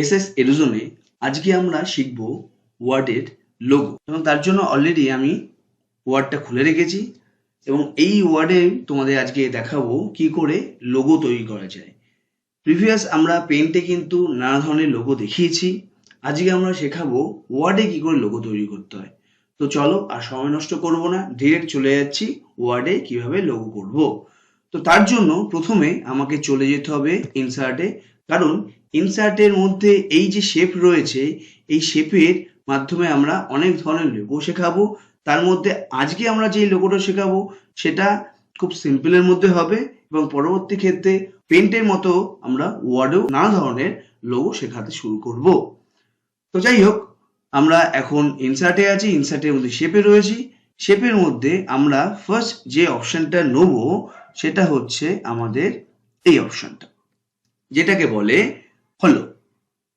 SS Eduzone আজকে আমরা শিখব ওয়ার্ডের লোগো এবং তার জন্য অলরেডি আমি ওয়ার্ডটা খুলে রেখেছি এবং এই ওয়ার্ডে তোমাদের আজকে দেখাবো কি করে লোগো তৈরি করা যায়। প্রিভিয়াস আমরা পেন্টে কিন্তু নানা ধরনের লোগো দেখিয়েছি। আজকে আমরা শেখাবো ওয়ার্ডে কি করে লোগো তৈরি করতে হয়। তো চলো আর সময় নষ্ট করব না, ডিরেক্ট চলে যাচ্ছি ওয়ার্ডে কিভাবে লোগো করব। তো তার জন্য প্রথমে আমাকে চলে যেতে হবে ইনসার্টে, কারণ ইনসার্টের মধ্যে এই যে শেপ রয়েছে এই শেপের মাধ্যমে আমরা অনেক ধরনের লোগো শেখাবো। তার মধ্যে আজকে আমরা যে লোগোটা শেখাবো সেটা খুব সিম্পলের মধ্যে হবে এবং পরবর্তী ক্ষেত্রে পেন্টের মতো আমরা ওয়ার্ডেও নানা ধরনের লোগো শেখাতে শুরু করব। তো যাই হোক, আমরা এখন ইনসার্টে আছি, ইনসার্টের মধ্যে শেপে রয়েছি। শেপের মধ্যে আমরা ফার্স্ট যে অপশনটা নেব সেটা হচ্ছে আমাদের এই অপশনটা, যেটাকে বলে হলো।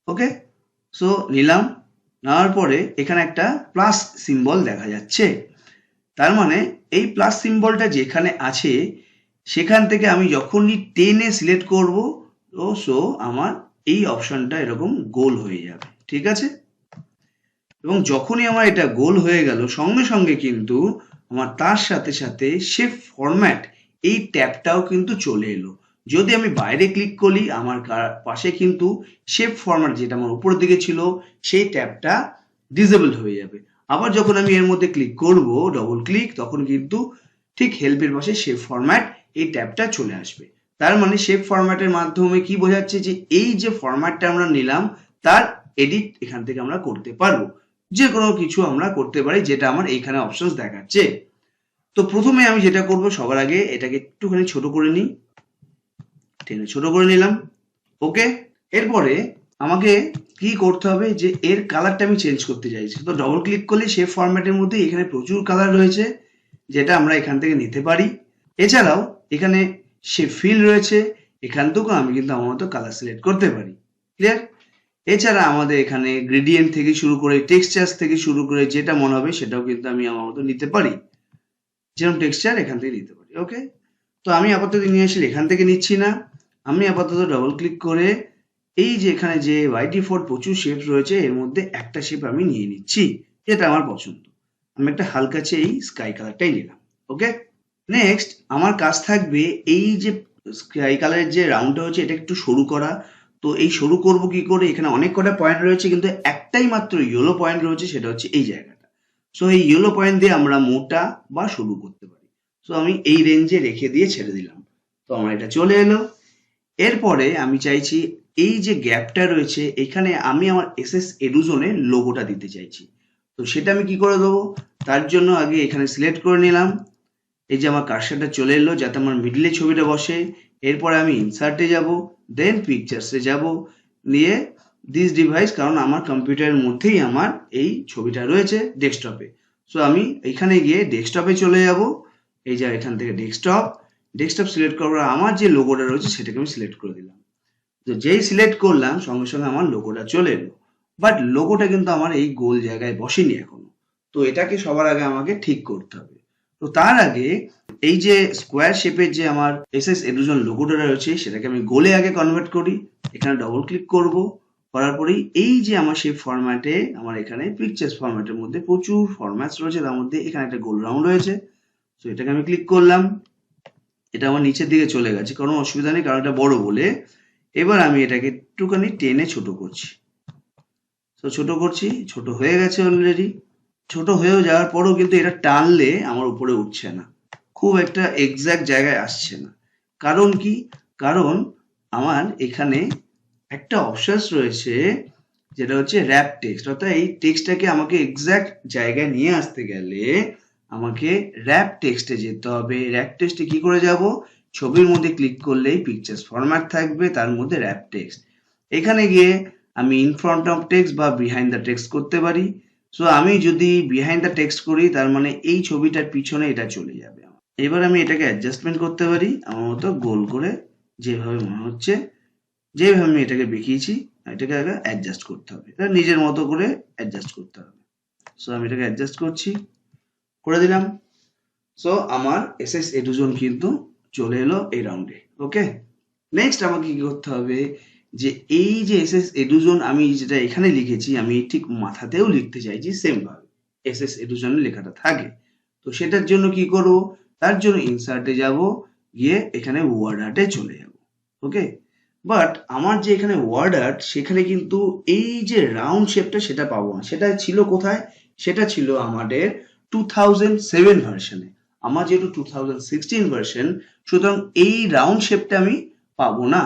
ওকে, সো নিলাম, নেওয়ার পরে এখানে একটা প্লাস সিম্বল দেখা যাচ্ছে। তার মানে এই প্লাস সিম্বলটা যেখানে আছে সেখান থেকে আমি যখনই টেনে সিলেক্ট করব তো সো আমার এই অপশনটা এরকম গোল হয়ে যাবে, ঠিক আছে। এবং যখনই আমার এটা গোল হয়ে গেল সঙ্গে সঙ্গে কিন্তু আমার তার সাথে সাথে শেপ ফরম্যাট এই ট্যাবটাও কিন্তু চলে এলো। যদি আমি বাইরে ক্লিক করি আমার পাশে কিন্তু শেপ ফরম্যাট যেটা আমার উপরের দিকে ছিল সেই ট্যাবটা ডিসেবল হয়ে যাবে। আবার যখন আমি এর মধ্যে ক্লিক করব ডবল ক্লিক, তখন কিন্তু ঠিক হেল্পের পাশে শেপ ফরম্যাট এই ট্যাবটা চলে আসবে। তার মানে শেপ ফরম্যাটের মাধ্যমে কি বোঝাচ্ছে যে এই যে ফরম্যাটটা আমরা নিলাম তার এডিট এখান থেকে আমরা করতে পারবো। যে কোনো কিছু আমরা করতে পারি, যেটা আমার এইখানে অপশনস দেখাচ্ছে। তো প্রথমে আমি যেটা করব সবার আগে এটাকে একটুখানি ছোট করে নিই, টেনে ছোট করে নিলাম। ওকে, এরপরে আমাকে কি করতে হবে যে এর কালারটা আমি চেঞ্জ করতে চাইছি। তো ডবল ক্লিক করলে শেপ ফরম্যাটের মধ্যে এখানে প্রচুর কালার রয়েছে যেটা আমরা এখান থেকে নিতে পারি। এছাড়াও এখানে শেপ ফিল রয়েছে, এখান থেকেও আমি কিন্তু আমার মতো কালার সিলেক্ট করতে পারি। ক্লিয়ার? এছাড়া আমাদের এখানে গ্রেডিয়েন্ট থেকে শুরু করে টেক্সচার থেকে শুরু করে যেটা মনে হবে সেটাও কিন্তু আমি আমার মতো নিতে পারি, যেরকম টেক্সচার এখান থেকে নিতে পারি। ওকে, তো আমি আপাতত নিয়ে আসলে এখান থেকে নিচ্ছি না, আমি আপাতত ডবল ক্লিক করে এই যে এখানে যে বাই ডিফল্ট প্রচুর শেপ রয়েছে এর মধ্যে একটা শেপ আমি নিয়ে নিচ্ছি যেটা আমার পছন্দ। আমি একটা হালকা এই স্কাই কালারটাই নিলাম। ওকে, নেক্সট আমার কাজ থাকবে এই যে স্কাই কালারের যে রাউন্ডটা হচ্ছে এটা একটু সরু করা। তো এই সরু করব কি করে, এখানে অনেক কটা পয়েন্ট রয়েছে কিন্তু একটাই মাত্র ইয়েলো পয়েন্ট রয়েছে, সেটা হচ্ছে এই জায়গাটা। সো এই ইয়েলো পয়েন্ট দিয়ে আমরা মোটা বা সরু করতে পারি। সো আমি এই রেঞ্জে রেখে দিয়ে ছেড়ে দিলাম, তো আমার এটা চলে এলো। এরপরে আমি চাইছি এই যে গ্যাপটা রয়েছে এখানে আমি আমার এসএস এডুজোনের লোগোটা দিতে চাইছি। তো সেটা আমি কি করে দেবো, তার জন্য আগে এখানে সিলেক্ট করে নিলাম, এই যে আমার কার্সারটা চলে এলো যাতে আমার মিডলে ছবিটা বসে। এরপরে আমি ইনসার্টে যাব, দেন পিকচার্সে যাব, নিয়ে দিস ডিভাইস, কারণ আমার কম্পিউটারের মধ্যেই আমার এই ছবিটা রয়েছে ডেস্কটপে। সো আমি এখানে গিয়ে ডেস্কটপে চলে যাব, এই যে এখান থেকে ডেস্কটপ সিলেক্ট করার আমার যে লোগোটা রয়েছে সেটাকে আমি সিলেক্ট করে দিলাম। তো যেই সিলেক্ট করলাম সঙ্গে সঙ্গে আমার লোগোটা চলে এলো, বাট লোগোটা কিন্তু আমার এই গোল জায়গায় বসেনি এখনো। তো এটাকে সবার আগে আমাকে ঠিক করতে হবে। তো তার আগে এই যে স্কোয়ার শেপের যে আমার এসএস এডুজন লোগোটা রয়েছে সেটাকে আমি গোলে আগে কনভার্ট করি। এখানে ডবল ক্লিক করব, করার পরেই এই যে আমার শেপ ফরম্যাটে আমার এখানে পিকচার্স ফরম্যাটের মধ্যে প্রচুর ফরম্যাটস রয়েছে, তার মধ্যে এখানে একটা গোল রাউন্ড রয়েছে। তো এটাকে আমি ক্লিক করলাম, এটা আমার নিচের দিকে চলে গেছে, কোনো অসুবিধা নেই কারণ এটা বড় বলে। এবার আমি এটাকে একটুখানি টেনে ছোট করছি। তো ছোট করছি, ছোট হয়ে গেছে অলরেডি। ছোট হয়েও যাওয়ার পরেও কিন্তু এটা টানলে আমার উপরে উঠছে না, খুব একটা এক্সাক্ট জায়গায় আসছে না। কারণ কি, কারণ আমার এখানে একটা অপশনস রয়েছে যেটা হচ্ছে র্যাপ টেক্সট, অর্থাৎ এই টেক্সটটাকে আমাকে এক্সাক্ট জায়গায় নিয়ে আসতে গেলে আমাকে র্যাপ টেক্সটে যেতে হবে। র্যাপ টেক্সটে কি করে যাব, ছবির মধ্যে ক্লিক করলেই পিকচার্স ফরম্যাট থাকবে, তার মধ্যে র্যাপ টেক্সট। এখানে গিয়ে আমি ইন ফ্রন্ট অফ টেক্সট বা বিহাইন্ড দ্য টেক্সট করতে পারি। সো আমি যদি বিহাইন্ড দ্য টেক্সট করি তার মানে এই ছবিটার পিছনে এটা চলে যাবে। এবার আমি এটাকে অ্যাডজাস্টমেন্ট করতে পারি আমার মতো গোল করে, যেভাবে মনে হচ্ছে, যেভাবে আমি এটাকে দেখিয়েছি এটাকে আগে অ্যাডজাস্ট করতে হবে, এটা নিজের মতো করে অ্যাডজাস্ট করতে হবে। সো আমি এটাকে অ্যাডজাস্ট করছি, করে দিলাম। সো আমার এসএস এডুজন কিন্তু চলে এলো এই রাউন্ডে। ওকে, নেক্সট আমাকে কি করতে হবে, যে এই যে এসএস এডুজোন আমি যেটা এখানে লিখেছি আমি ঠিক মাথাতেও লিখতে চাইছি সেম ভাবে এসএস এডুজোনের লেখাটা থাকে। তো সেটার জন্য কি করব, তার জন্য ইনসার্টে যাব, গিয়ে এখানে ওয়ার্ড আর্টে চলে যাব। ওকে, বাট আমার যে এখানে ওয়ার্ড আর্ট সেখানে কিন্তু এই যে রাউন্ড শেপটা সেটা পাবো না। সেটা ছিল কোথায়? সেটা ছিল আমাদের 2007 ভার্সনে। আমার যেহেতু 2016 ভার্সন, সুতরাং এই রাউন্ড শেপটা আমি পাবো না।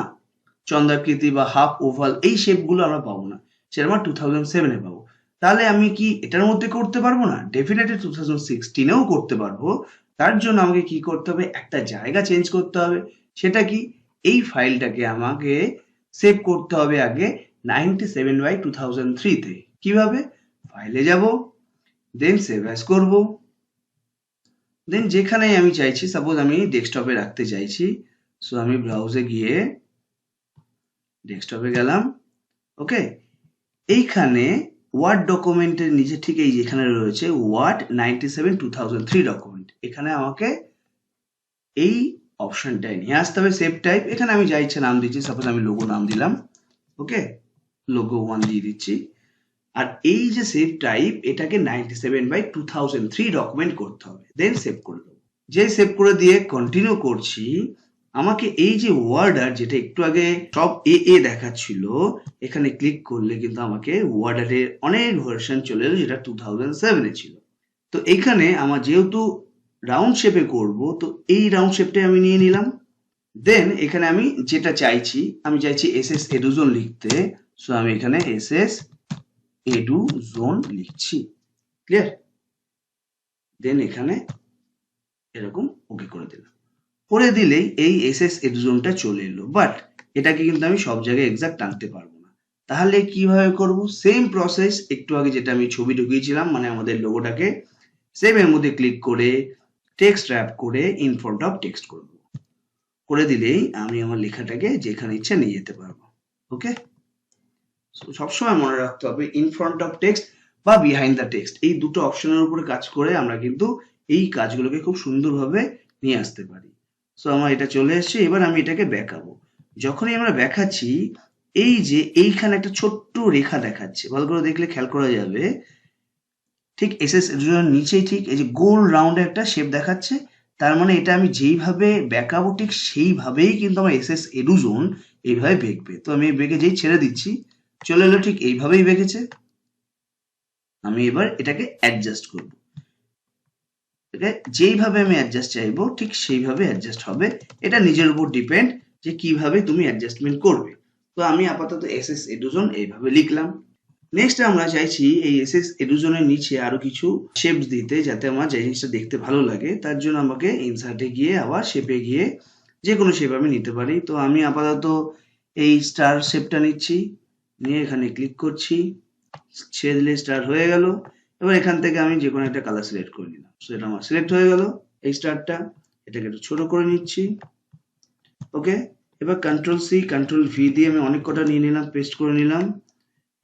চন্দ্রাকৃতি বা হাফ ওভাল এই শেপগুলো আমরা পাবো না, সেটা আমরা 2007-এ পাবো। তাহলে আমি কি এটার মধ্যে করতে পারবো না? ডেফিনেটলি 2016-এও করতে পারবো। তার জন্য আমাকে কি করতে হবে, একটা জায়গা চেঞ্জ করতে হবে। সেটা কি, এই ফাইলটাকে আমাকে সেভ করতে হবে আগে 97/2003-তে। কিভাবে? ফাইলে যাব, দেন সেভ অ্যাজ করব, দেন যেখানে আমি চাইছি, সাপোজ আমি ডেস্কটপে রাখতে চাইছি, সো আমি ব্রাউজে গিয়ে ডেস্কটপে গেলাম। ওকে, এইখানে ওয়ার্ড ডকুমেন্টের নিচে ঠিক এই যেখানে রয়েছে ওয়ার্ড 97/2003 ডকুমেন্ট, এখানে আমাকে এই অপশনটায় নিয়ে আসতে হবে সেভ টাইপ। এখানে আমি যা ইচ্ছে নাম দিচ্ছি, সাপোজ আমি লোগো নাম দিলাম। ওকে, লোগো 1 দিয়ে দিচ্ছি। আর এই যে সেভ টাইপ, এটাকে 97/2003 ডকুমেন্ট করতে হবে, দেন সেভ করে দেবো। যে সেভ করে দিয়ে কন্টিনিউ করছি, আমাকে এই যে ওয়ার্ড আর্ট যেটা একটু আগে সব এ দেখাচ্ছিল, এখানে ক্লিক করলে কিন্তু আমাকে ওয়ার্ড আর্টের অনেক ভার্সন চলে এলো যেটা 2007-এ ছিল। তো এইখানে আমার যেহেতু রাউন্ড শেপে করব, তো এই রাউন্ড শেপটাই আমি নিয়ে নিলাম। দেন এখানে আমি যেটা চাইছি, আমি চাইছি এসএস এডুজোন লিখতে, সো আমি এখানে এসএস এডুজোন লিখছি। ক্লিয়ার? দেন এখানে এরকম ওকে করে দিলাম। করে দিলেই এই এসএস এডুজোনটা চলে এলো, বাট এটাকে কিন্তু আমি সব জায়গায় এক্সাক্ট আনতে পারবো না। তাহলে কিভাবে করব? সেম প্রসেস, একটু আগে যেটা আমি ছবি ঢুকিয়েছিলাম, মানে আমাদের লোগোটাকে সেম এর মধ্যে ক্লিক করে টেক্সট র্যাপ করে ইন ফ্রন্ট অফ টেক্সট করব। করে দিলেই আমি আমার লেখাটাকে যেখানে ইচ্ছা নিয়ে যেতে পারবো। ওকে, সবসময় মনে রাখতে হবে ইন ফ্রন্ট অফ টেক্সট বা বিহাইন্ড দ্য টেক্সট, এই দুটো অপশনের উপরে কাজ করে আমরা কিন্তু এই কাজগুলোকে খুব সুন্দরভাবে নিয়ে আসতে পারি। সো আমার এটা চলে এসেছে, এবার আমি এটাকে দেখাবো। যখনই আমরা দেখাচ্ছি, এই যে এইখানে একটা ছোট্ট রেখা দেখাচ্ছে, ভালো করে দেখলে খেয়াল করা যাবে, ঠিক এসএস এর নিচেই ঠিক এই যে গোল রাউন্ডে একটা শেপ দেখাচ্ছে। তার মানে এটা আমি যেইভাবে বেঁকাবো ঠিক সেইভাবেই কিন্তু আমার এসএস এডুজোন এইভাবে বেঁকবে। তো আমি বেঁকে যেই ছেড়ে দিচ্ছি, চলে এলো ঠিক এইভাবেই বেঁকেছে। আমি এবার এটাকে অ্যাডজাস্ট করব। যেইভাবে আমি অ্যাডজাস্ট চাইবো ঠিক সেইভাবে অ্যাডজাস্ট হবে। এটা নিজের উপর ডিপেন্ড যে কিভাবে তুমি অ্যাডজাস্টমেন্ট করবে। তো আমি আপাতত এসএস এডুজোন এইভাবে লিখলাম। নেক্সট আমরা চাইছি এই এসএস এডুজোনের নিচে আরো কিছু শেপস দিতে, যাতে আমার যে জিনিসটা দেখতে ভালো লাগে। তার জন্য আমাকে ইনসার্টে গিয়ে আবার শেপে গিয়ে যে কোনো শেপ আমি নিতে পারি। তো আমি আপাতত এই স্টার শেপটা নিচ্ছি, নিয়ে এখানে ক্লিক করছি, ছেড়ে দিলে স্টার হয়ে গেল। এবার এখান থেকে আমি যে কোনো একটা কালার সিলেক্ট করে নিলাম, সো এটা আমার সিলেক্ট হয়ে গেল এই স্টারটা। এটাকে একটু ছোট করে নিচ্ছি। ওকে, এবার কন্ট্রোল সি কন্ট্রোল ভি দিয়ে আমি অনেক কটা নিয়ে নিলাম, পেস্ট করে নিলাম।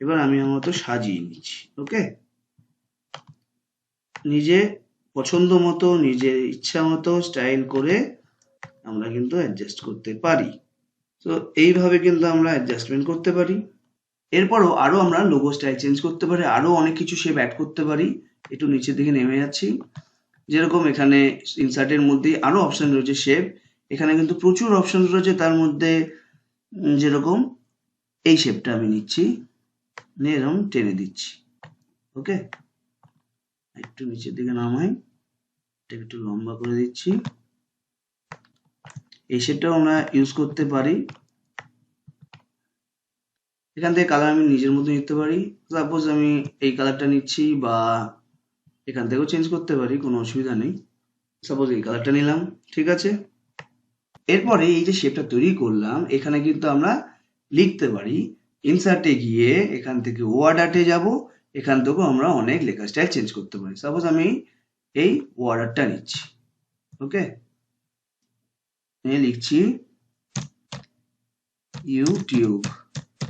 এবার আমি আমার মতো সাজিয়ে নিচ্ছি। ওকে, নিজে পছন্দ মতো নিজের ইচ্ছা মতো স্টাইল করে আমরা কিন্তু অ্যাডজাস্ট করতে পারি। তো এইভাবে কিন্তু আমরা অ্যাডজাস্টমেন্ট করতে পারি। এরপরও আরো আমরা লোগো স্টাইল চেঞ্জ করতে পারি, আরো অনেক কিছু শেপ অ্যাড করতে পারি। একটু নিচের দিকে নেমে যাচ্ছি, যেরকম এখানে ইনসার্টের মধ্যে আরো অপশন রয়েছে শেপ। এখানে কিন্তু প্রচুর অপশন রয়েছে, তার মধ্যে যেরকম এই শেপটা আমি নিচ্ছি, নিয়ে এরকম টেনে দিচ্ছি। ওকে, একটু নিচের দিকে নামাই, এটাকে একটু লম্বা করে দিচ্ছি। এই শেপটাও আমরা ইউজ করতে পারি। এখান থেকে কালার আমি নিজের মতো নিতে পারি। সাপোজ আমি এই কালারটা নিচ্ছি, বা এখান থেকেও চেঞ্জ করতে পারি, কোনো অসুবিধা নেই। সাপোজ এই কালারটা নিলাম, ঠিক আছে। এরপরে এই যে শেপটা তৈরি করলাম, এখানে কিন্তু আমরা লিখতে পারি। ইনসার্টে গিয়ে এখান থেকে ওয়ার্ড আর্টে যাব, এখান থেকেও আমরা অনেক লেখা স্টাইল চেঞ্জ করতে পারি। সাপোজ আমি এই ওয়ার্ড আর্টটা নিচ্ছি। ওকে, নিয়ে লিখছি ইউটিউব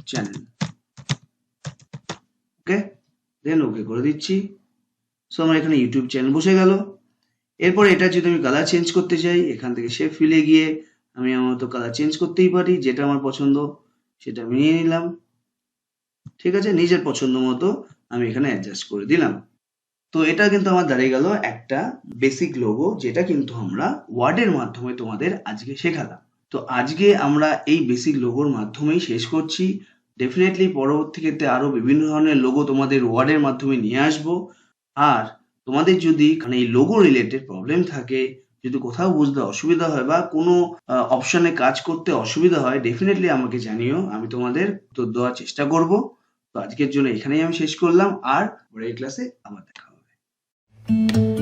চ্যানেল। ওকে, দেন ওকে করে দিচ্ছি। সো আমার এখানে ইউটিউব চ্যানেল বসে গেল। এরপর এটা যদি আমি কালার চেঞ্জ করতে চাই, এখান থেকে শেপ ফিলে গিয়ে আমি আমার মতো কালার চেঞ্জ করতেই পারি, যেটা আমার পছন্দ সেটা আমি নিয়ে নিলাম। ঠিক আছে, নিজের পছন্দ মতো আমি এখানে অ্যাডজাস্ট করে দিলাম। তো এটা কিন্তু আমার দাঁড়িয়ে গেল একটা বেসিক লোগো, যেটা কিন্তু আমরা ওয়ার্ডের মাধ্যমে তোমাদের আজকে শেখালাম। তো আজকে আমরা এই বেসিক লোগোর মাধ্যমেই শেষ করছি। ডেফিনেটলি পরবর্তী ক্ষেত্রে আরো বিভিন্ন ধরনের লোগো তোমাদের ওয়ার্ডের মাধ্যমে নিয়ে আসবো। আর তোমাদের যদি মানে এই লোগো রিলেটেড প্রবলেম থাকে, যদি কোথাও বুঝতে অসুবিধা হয় বা কোনো অপশনে কাজ করতে অসুবিধা হয়, ডেফিনেটলি আমাকে জানিও, আমি তোমাদের উত্তর দেওয়ার চেষ্টা করব। তো আজকের জন্য এখানেই আমি শেষ করলাম, আর পরের ক্লাসে আবার দেখা হবে।